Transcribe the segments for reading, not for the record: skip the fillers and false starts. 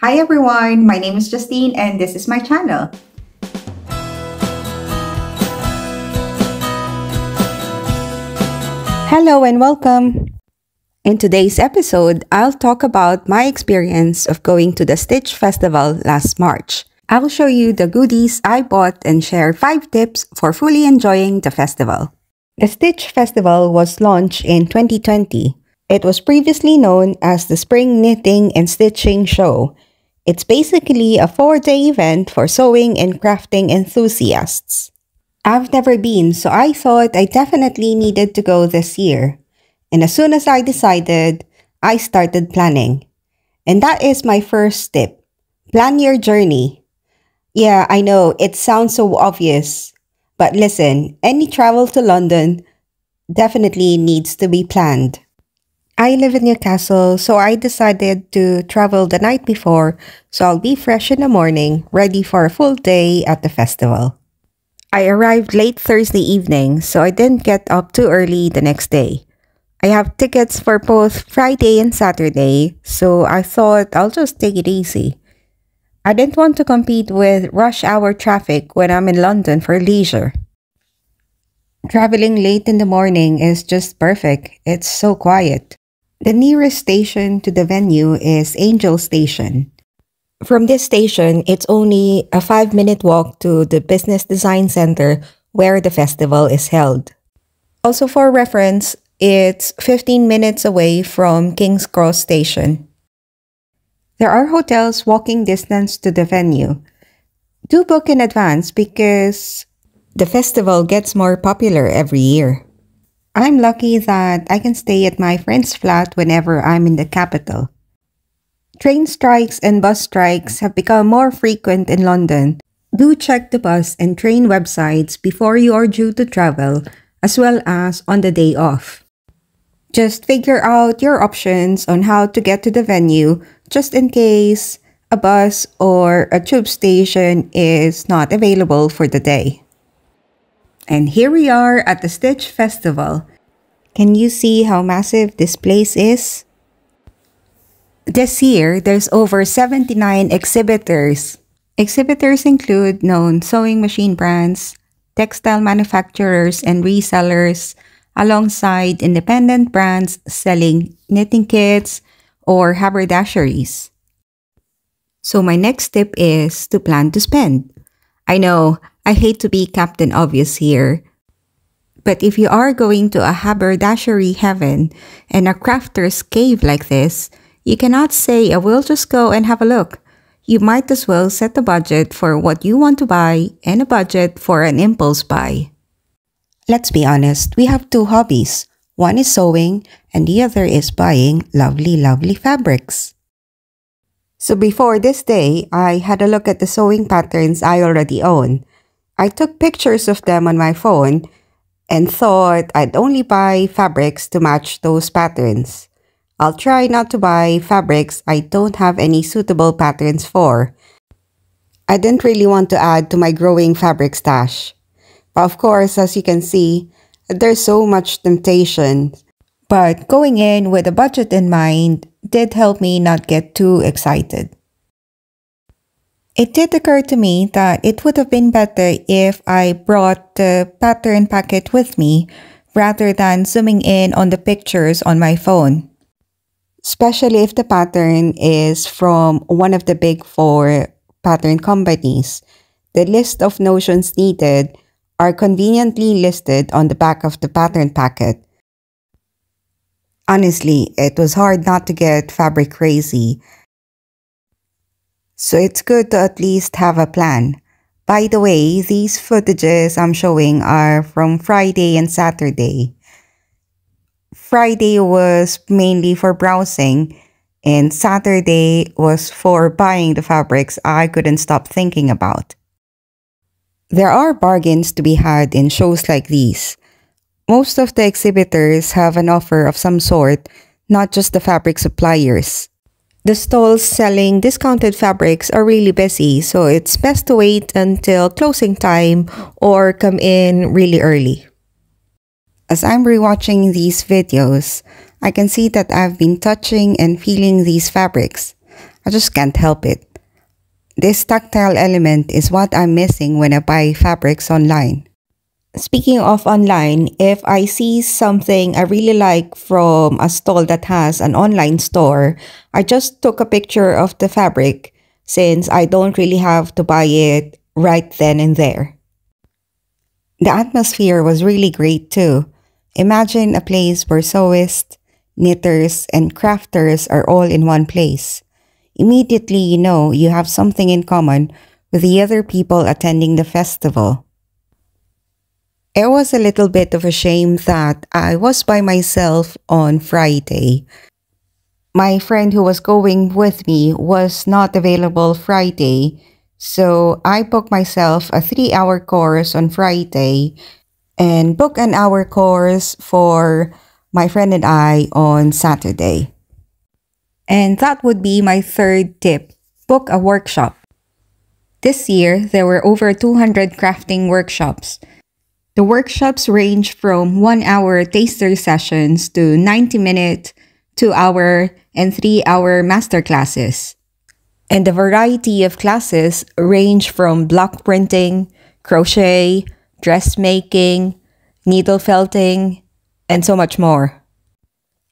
Hi everyone, my name is Justine and this is my channel. Hello and welcome! In today's episode, I'll talk about my experience of going to the Stitch Festival last March. I'll show you the goodies I bought and share 5 tips for fully enjoying the festival. The Stitch Festival was launched in 2020. It was previously known as the Spring Knitting and Stitching Show. It's basically a 4-day event for sewing and crafting enthusiasts. I've never been, so I thought I definitely needed to go this year. And as soon as I decided, I started planning. And that is my first tip. Plan your journey. Yeah, I know, it sounds so obvious. But listen, any travel to London definitely needs to be planned. I live in Newcastle, so I decided to travel the night before so I'll be fresh in the morning, ready for a full day at the festival. I arrived late Thursday evening, so I didn't get up too early the next day. I have tickets for both Friday and Saturday, so I thought I'll just take it easy. I didn't want to compete with rush hour traffic when I'm in London for leisure. Traveling late in the morning is just perfect. It's so quiet. The nearest station to the venue is Angel Station. From this station, it's only a 5-minute walk to the Business Design Center where the festival is held. Also for reference, it's 15 minutes away from King's Cross Station. There are hotels walking distance to the venue. Do book in advance because the festival gets more popular every year. I'm lucky that I can stay at my friend's flat whenever I'm in the capital. Train strikes and bus strikes have become more frequent in London. Do check the bus and train websites before you are due to travel, as well as on the day off. Just figure out your options on how to get to the venue, just in case a bus or a tube station is not available for the day. And here we are at the Stitch Festival. Can you see how massive this place is? This year, there's over 79 exhibitors. Exhibitors include known sewing machine brands, textile manufacturers and resellers, alongside independent brands selling knitting kits or haberdasheries. So my next tip is to plan to spend. I know, I hate to be Captain Obvious here, but if you are going to a haberdashery heaven and a crafter's cave like this, you cannot say, I will just go and have a look. You might as well set a budget for what you want to buy and a budget for an impulse buy. Let's be honest, we have 2 hobbies. One is sewing and the other is buying lovely fabrics. So before this day, I had a look at the sewing patterns I already own. I took pictures of them on my phone and thought I'd only buy fabrics to match those patterns. I'll try not to buy fabrics I don't have any suitable patterns for. I didn't really want to add to my growing fabric stash. But of course, as you can see, there's so much temptation. But going in with a budget in mind did help me not get too excited. It did occur to me that it would have been better if I brought the pattern packet with me rather than zooming in on the pictures on my phone. Especially if the pattern is from one of the big 4 pattern companies. The list of notions needed are conveniently listed on the back of the pattern packet. Honestly, it was hard not to get fabric crazy. So it's good to at least have a plan. By the way, these footages I'm showing are from Friday and Saturday. Friday was mainly for browsing, and Saturday was for buying the fabrics I couldn't stop thinking about. There are bargains to be had in shows like these. Most of the exhibitors have an offer of some sort, not just the fabric suppliers. The stalls selling discounted fabrics are really busy, so it's best to wait until closing time or come in really early. As I'm rewatching these videos, I can see that I've been touching and feeling these fabrics. I just can't help it. This tactile element is what I'm missing when I buy fabrics online. Speaking of online, if I see something I really like from a stall that has an online store, I just took a picture of the fabric since I don't really have to buy it right then and there. The atmosphere was really great too. Imagine a place where sewists, knitters, and crafters are all in one place. Immediately you know you have something in common with the other people attending the festival. It was a little bit of a shame that I was by myself on Friday. My friend who was going with me was not available Friday, so I booked myself a 3-hour course on Friday and booked an hour course for my friend and I on Saturday. And that would be my third tip: book a workshop. This year, there were over 200 crafting workshops. The workshops range from 1-hour taster sessions to 90-minute, 2-hour, and 3-hour masterclasses. And the variety of classes range from block printing, crochet, dressmaking, needle felting, and so much more.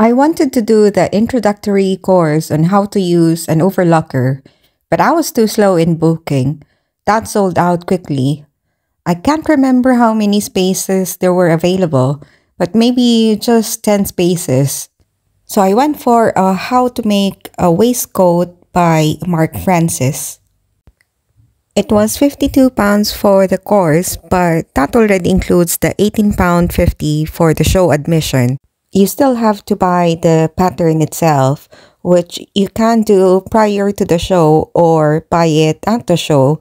I wanted to do the introductory course on how to use an overlocker, but I was too slow in booking. That sold out quickly. I can't remember how many spaces there were available, but maybe just 10 spaces. So I went for a How to Make a Waistcoat by Mark Francis. It was £52 for the course, but that already includes the £18.50 for the show admission. You still have to buy the pattern itself, which you can do prior to the show or buy it at the show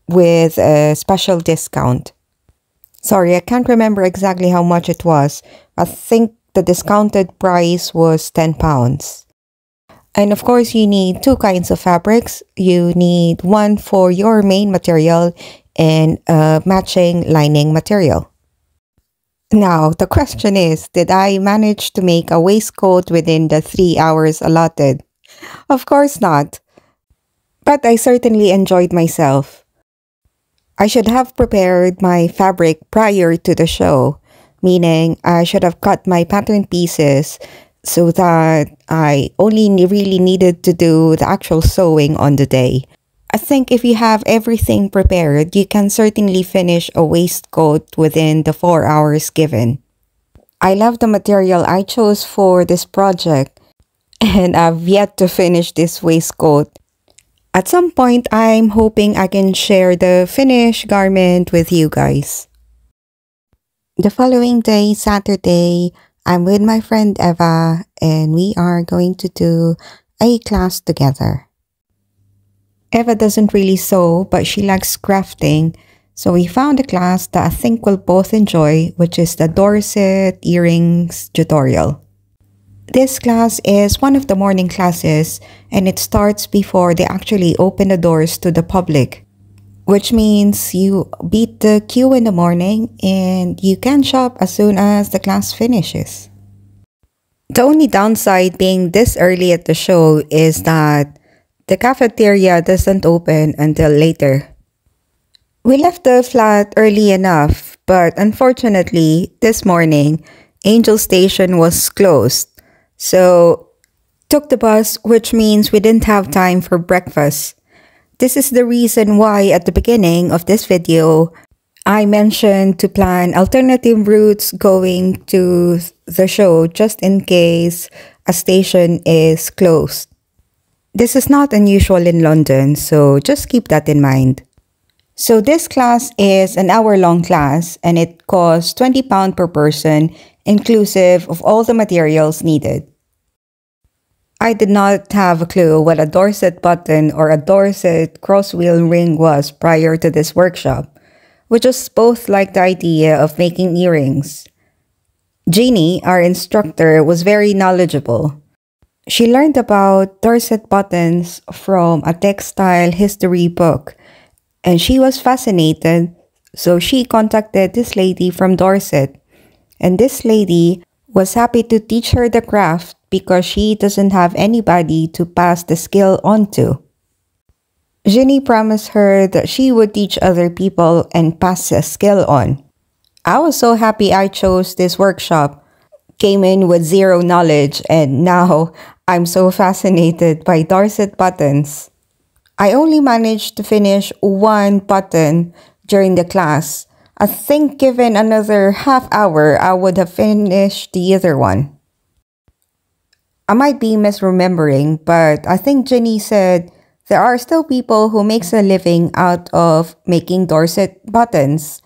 with a special discount. Sorry, I can't remember exactly how much it was. I think the discounted price was £10. And of course, you need two kinds of fabrics. You need one for your main material and a matching lining material. Now, the question is, did I manage to make a waistcoat within the 3 hours allotted? Of course not. But I certainly enjoyed myself. I should have prepared my fabric prior to the show, meaning I should have cut my pattern pieces so that I only really needed to do the actual sewing on the day. I think if you have everything prepared, you can certainly finish a waistcoat within the 4 hours given. I love the material I chose for this project, and I've yet to finish this waistcoat. At some point, I'm hoping I can share the finished garment with you guys. The following day, Saturday, I'm with my friend Eva, and we are going to do a class together. Eva doesn't really sew, but she likes crafting, so we found a class that I think we'll both enjoy, which is the Dorset earrings tutorial. This class is one of the morning classes, and it starts before they actually open the doors to the public, which means you beat the queue in the morning and you can shop as soon as the class finishes. The only downside being this early at the show is that the cafeteria doesn't open until later. We left the flat early enough, but unfortunately, this morning, Angel Station was closed. So, took the bus, which means we didn't have time for breakfast. This is the reason why at the beginning of this video, I mentioned to plan alternative routes going to the show just in case a station is closed. This is not unusual in London, so just keep that in mind. So this class is an hour-long class and it costs £20 per person, inclusive of all the materials needed. I did not have a clue what a Dorset button or a Dorset crosswheel ring was prior to this workshop. We just both liked the idea of making earrings. Jeannie, our instructor, was very knowledgeable. She learned about Dorset buttons from a textile history book, and she was fascinated, so she contacted this lady from Dorset. And this lady was happy to teach her the craft because she doesn't have anybody to pass the skill on to. Ginny promised her that she would teach other people and pass the skill on. I was so happy I chose this workshop. Came in with zero knowledge, and now I'm so fascinated by Dorset buttons. I only managed to finish one button during the class. I think given another half hour, I would have finished the other one. I might be misremembering, but I think Ginny said there are still people who makes a living out of making Dorset buttons.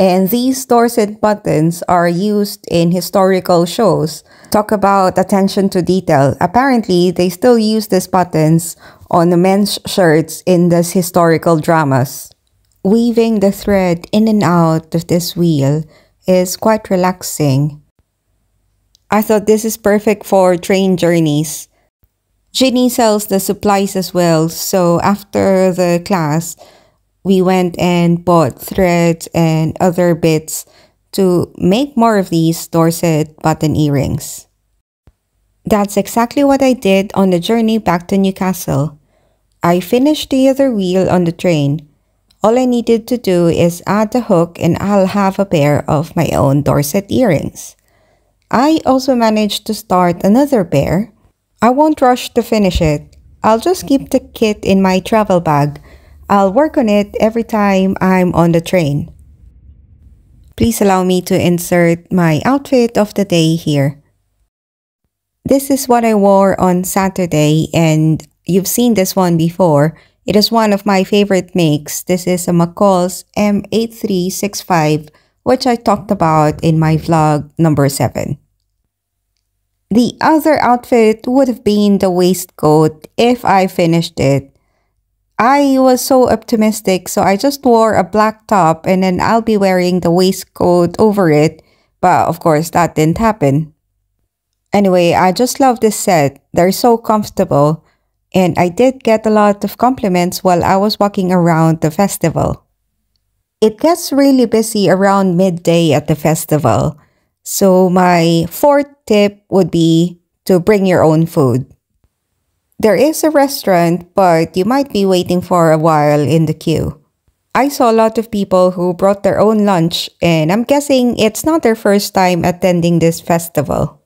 And these Dorset buttons are used in historical shows. Talk about attention to detail. Apparently, they still use these buttons on the men's shirts in these historical dramas. Weaving the thread in and out of this wheel is quite relaxing. I thought this is perfect for train journeys. Ginny sells the supplies as well, so after the class, we went and bought threads and other bits to make more of these Dorset button earrings. That's exactly what I did on the journey back to Newcastle. I finished the other wheel on the train. All I needed to do is add the hook and I'll have a pair of my own Dorset earrings. I also managed to start another pair. I won't rush to finish it. I'll just keep the kit in my travel bag. I'll work on it every time I'm on the train. Please allow me to insert my outfit of the day here. This is what I wore on Saturday, and you've seen this one before. It is one of my favorite makes. This is a McCall's M8365, which I talked about in my vlog number 7. The other outfit would have been the waistcoat if I finished it. I was so optimistic, so I just wore a black top and then I'll be wearing the waistcoat over it. But of course, that didn't happen. Anyway, I just love this set. They're so comfortable. And I did get a lot of compliments while I was walking around the festival. It gets really busy around midday at the festival. So my fourth tip would be to bring your own food. There is a restaurant, but you might be waiting for a while in the queue. I saw a lot of people who brought their own lunch, and I'm guessing it's not their first time attending this festival.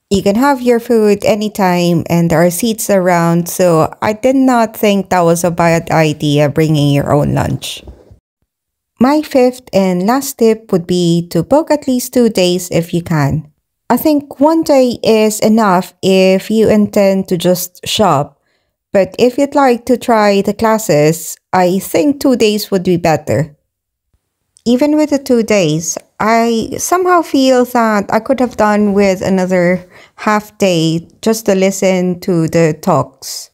You can have your food anytime, and there are seats around, so I did not think that was a bad idea bringing your own lunch. My fifth and last tip would be to book at least 2 days if you can. I think 1 day is enough if you intend to just shop, but if you'd like to try the classes, I think 2 days would be better. Even with the 2 days, I somehow feel that I could have done with another half day just to listen to the talks.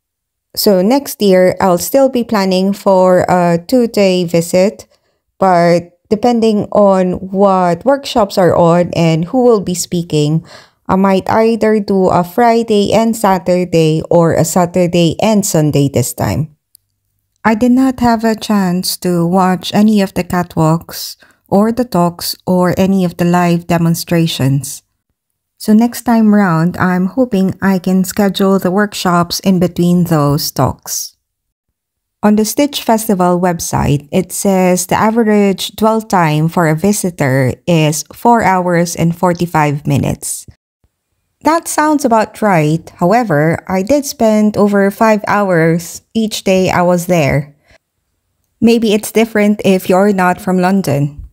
So next year, I'll still be planning for a 2-day visit, but depending on what workshops are on and who will be speaking, I might either do a Friday and Saturday or a Saturday and Sunday this time. I did not have a chance to watch any of the catwalks or the talks or any of the live demonstrations. So next time round, I'm hoping I can schedule the workshops in between those talks. On the Stitch Festival website, it says the average dwell time for a visitor is 4 hours and 45 minutes. That sounds about right. However, I did spend over 5 hours each day I was there. Maybe it's different if you're not from London.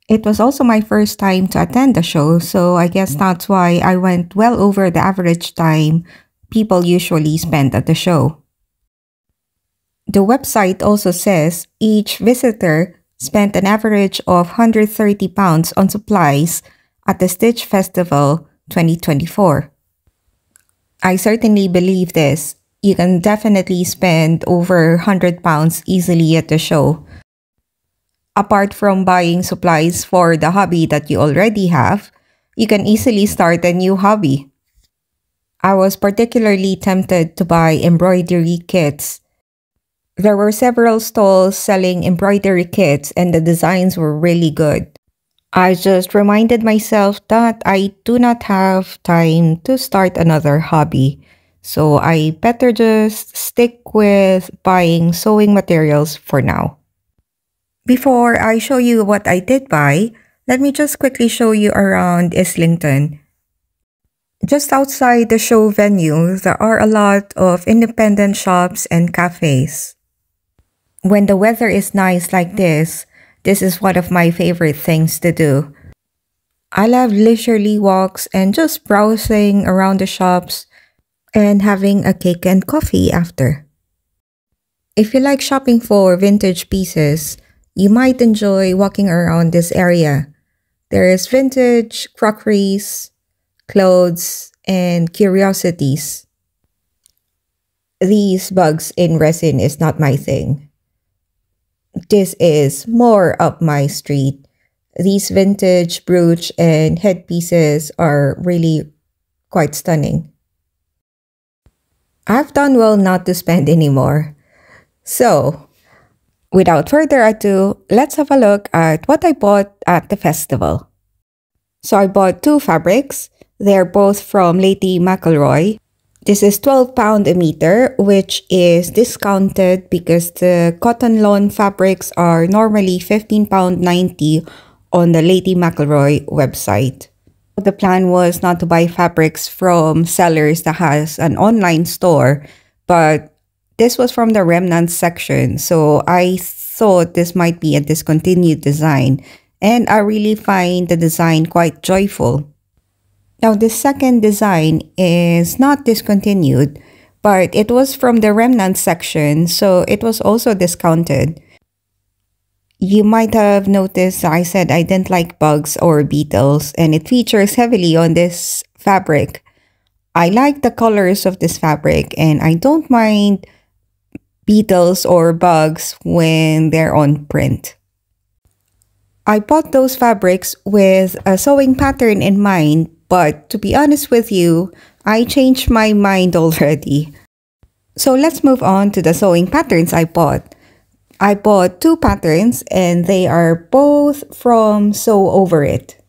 It was also my first time to attend the show, so I guess that's why I went well over the average time people usually spend at the show. The website also says each visitor spent an average of £130 on supplies at the Stitch Festival 2024. I certainly believe this. You can definitely spend over £100 easily at the show. Apart from buying supplies for the hobby that you already have, you can easily start a new hobby. I was particularly tempted to buy embroidery kits. There were several stalls selling embroidery kits and the designs were really good. I just reminded myself that I do not have time to start another hobby. So I better just stick with buying sewing materials for now. Before I show you what I did buy, let me just quickly show you around Islington. Just outside the show venue, there are a lot of independent shops and cafes. When the weather is nice like this is one of my favorite things to do. I love leisurely walks and just browsing around the shops and having a cake and coffee after. If you like shopping for vintage pieces, you might enjoy walking around this area. There is vintage crockeries, clothes, and curiosities. These bugs in resin is not my thing. This is more up my street. These vintage brooch and headpieces are really quite stunning. I've done well not to spend anymore. So, without further ado, let's have a look at what I bought at the festival. So I bought two fabrics. They're both from Lady McElroy. This is £12 a meter, which is discounted because the cotton lawn fabrics are normally £15.90 on the Lady McElroy website. The plan was not to buy fabrics from sellers that has an online store, but this was from the remnants section, so I thought this might be a discontinued design, and I really find the design quite joyful. Now, this second design is not discontinued, but it was from the remnants section, so it was also discounted. You might have noticed I said I didn't like bugs or beetles, and it features heavily on this fabric. I like the colors of this fabric, and I don't mind beetles or bugs when they're on print. I bought those fabrics with a sewing pattern in mind, but to be honest with you, I changed my mind already. So let's move on to the sewing patterns I bought. I bought two patterns and they are both from Sew Over It.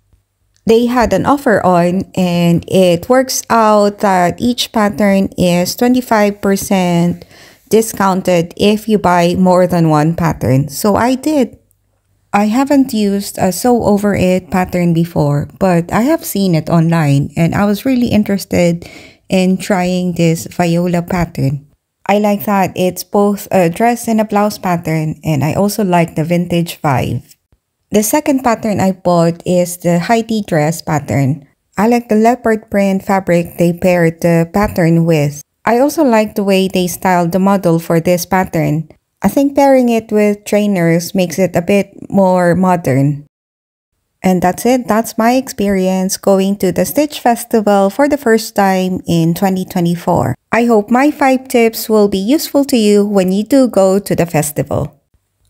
They had an offer on and it works out that each pattern is 25% discounted if you buy more than one pattern. So I did. I haven't used a Sew Over It pattern before, but I have seen it online and I was really interested in trying this Viola pattern. I like that it's both a dress and a blouse pattern, and I also like the vintage vibe. The second pattern I bought is the Heidi dress pattern. I like the leopard print fabric they paired the pattern with. I also like the way they styled the model for this pattern. I think pairing it with trainers makes it a bit more modern. And that's it. That's my experience going to the Stitch Festival for the first time in 2024. I hope my 5 tips will be useful to you when you do go to the festival.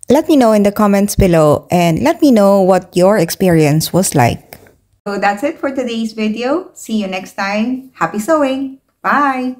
Let me know in the comments below and let me know what your experience was like. So that's it for today's video. See you next time. Happy sewing. Bye.